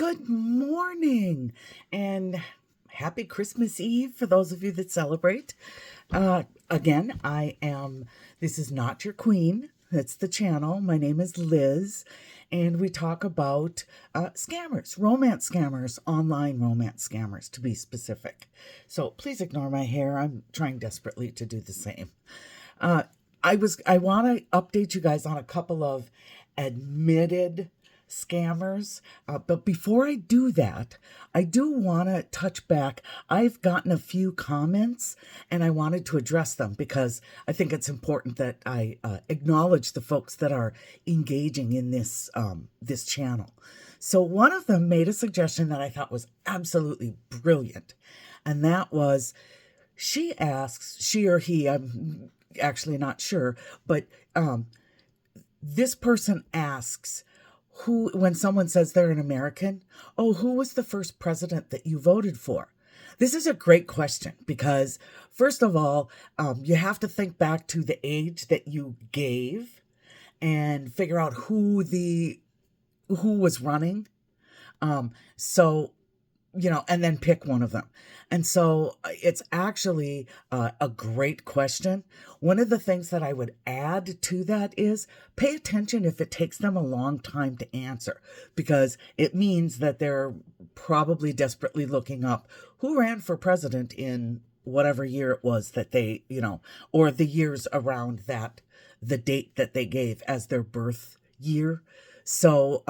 Good morning and happy Christmas Eve for those of you that celebrate. Again, this is Not Your Queen. That's the channel. My name is Liz, and we talk about scammers, romance scammers, online romance scammers to be specific. So please ignore my hair. I'm trying desperately to do the same. I want to update you guys on a couple of admitted scammers. But before I do that, I do want to touch back. I've gotten a few comments and I wanted to address them because I think it's important that I acknowledge the folks that are engaging in this channel. So one of them made a suggestion that I thought was absolutely brilliant. And that was, she or he, I'm actually not sure, but this person asks, when someone says they're an American, who was the first president that you voted for? This is a great question because, first of all, you have to think back to the age that you gave and figure out who was running. And then pick one of them. And so it's actually a great question. One of the things that I would add to that is pay attention if it takes them a long time to answer, because it means that they're probably desperately looking up who ran for president in whatever year it was that they, or the years around the date that they gave as their birth year. So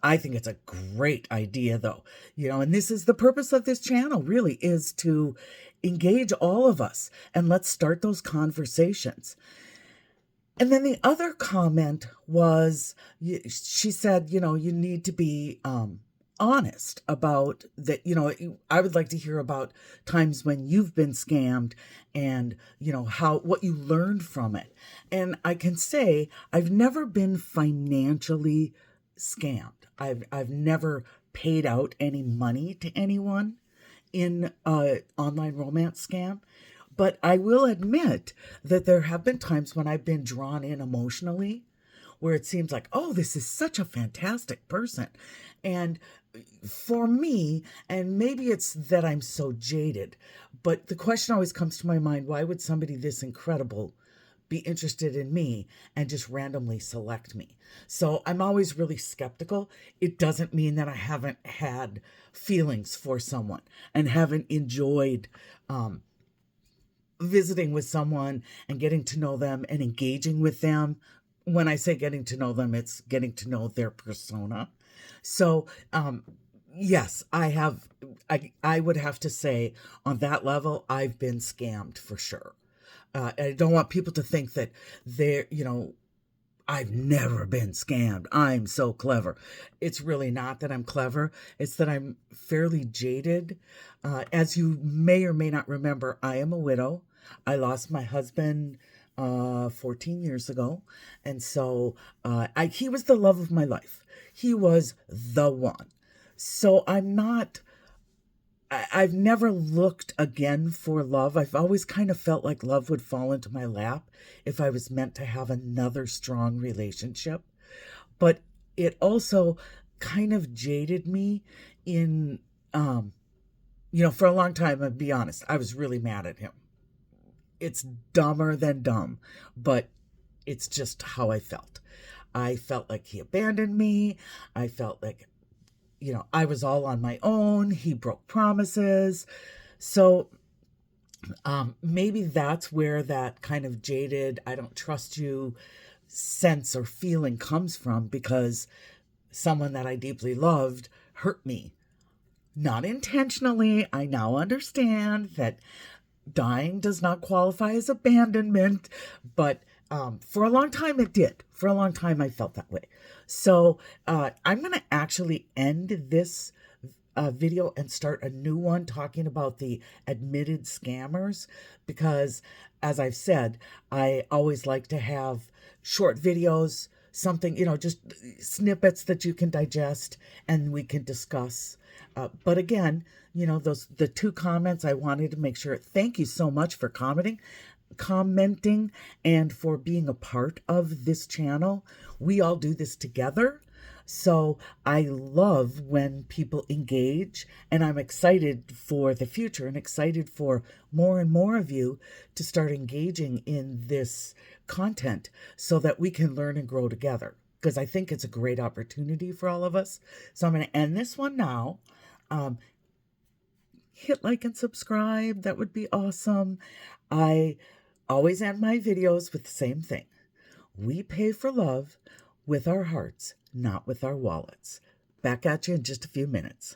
I think it's a great idea though, and this is the purpose of this channel, really, is to engage all of us and let's start those conversations. And then the other comment was, she said, you need to be honest about that. I would like to hear about times when you've been scammed and what you learned from it. And I can say I've never been financially scammed. I've never paid out any money to anyone in an online romance scam. But I will admit that there have been times when I've been drawn in emotionally, where it seems like, oh, this is such a fantastic person. And for me, and maybe it's that I'm so jaded, but the question always comes to my mind, why would somebody this incredible be interested in me and just randomly select me? So I'm always really skeptical. It doesn't mean that I haven't had feelings for someone and haven't enjoyed visiting with someone and getting to know them and engaging with them. When I say getting to know them, it's getting to know their persona. So, yes, I would have to say on that level, I've been scammed for sure. I don't want people to think that I've never been scammed. I'm so clever. It's really not that I'm clever. It's that I'm fairly jaded. As you may or may not remember, I am a widow. I lost my husband 14 years ago. And so he was the love of my life. He was the one. So I've never looked again for love. I've always kind of felt like love would fall into my lap if I was meant to have another strong relationship. But it also kind of jaded me in, for a long time, I'll be honest, I was really mad at him. It's dumber than dumb, but it's just how I felt. I felt like he abandoned me. I felt like, I was all on my own. He broke promises. So maybe that's where that kind of jaded, I don't trust you sense or feeling comes from, because someone that I deeply loved hurt me. Not intentionally. I now understand that dying does not qualify as abandonment, but for a long time it did. For a long time I felt that way. So I'm going to actually end this video and start a new one talking about the admitted scammers, because as I've said, I always like to have short videos, something, just snippets that you can digest and we can discuss. But again, the two comments, I wanted to make sure, thank you so much for commenting and for being a part of this channel. We all do this together. So I love when people engage, and I'm excited for the future and excited for more and more of you to start engaging in this content so that we can learn and grow together. Because I think it's a great opportunity for all of us. So I'm going to end this one now. Um, Hit like and subscribe. That would be awesome. I always end my videos with the same thing. We pay for love with our hearts, not with our wallets. Back at you in just a few minutes.